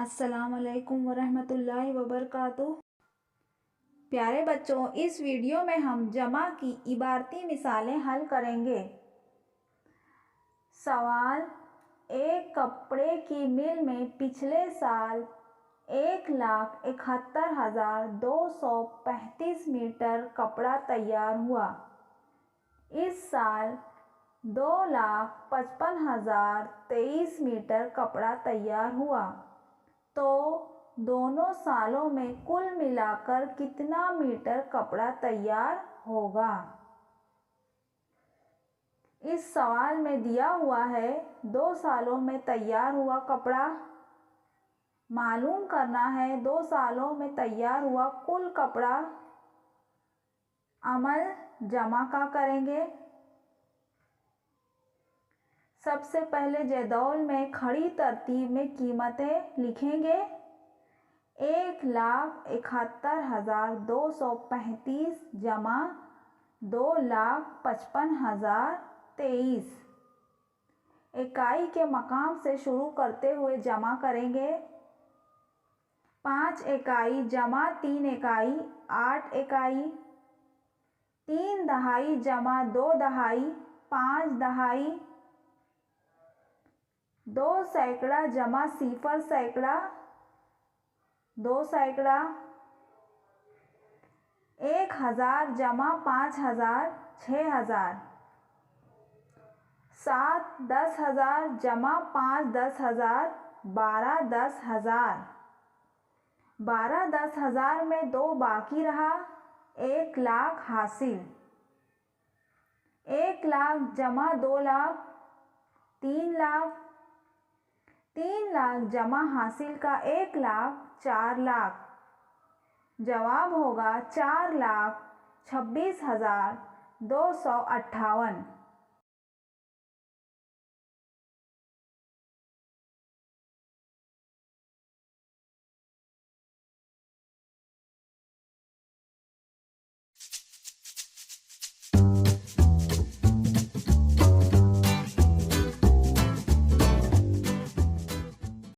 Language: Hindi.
अस्सलाम वालेकुम वरहमतुल्लाहि वबरकातुह। प्यारे बच्चों, इस वीडियो में हम जमा की इबारती मिसालें हल करेंगे। सवाल, एक कपड़े की मिल में पिछले साल 1,71,235 मीटर कपड़ा तैयार हुआ। इस साल 2,55,023 मीटर कपड़ा तैयार हुआ, तो दोनों सालों में कुल मिलाकर कितना मीटर कपड़ा तैयार होगा। इस सवाल में दिया हुआ है 2 सालों में तैयार हुआ कपड़ा। मालूम करना है 2 सालों में तैयार हुआ कुल कपड़ा। अमल जमा का करेंगे। सबसे पहले जदौल में खड़ी तरतीब में कीमतें लिखेंगे। 1,71,235 जमा 2,55,023। इकाई के मकाम से शुरू करते हुए जमा करेंगे। 5 इकाई जमा 3 इकाई 8 इकाई। 3 दहाई जमा 2 दहाई 5 दहाई। 2 सैकड़ा जमा 0 सैकड़ा 2 सैकड़ा। 1,000 जमा 5,000 6,000। 7 10,000 जमा 5 10,000 12 10,000। 12 10,000 में 2 बाकी रहा, 1 लाख हासिल। 1 लाख जमा 2 लाख 3 लाख। 3 लाख जमा हासिल का 1 लाख 4 लाख। जवाब होगा 4,26,258।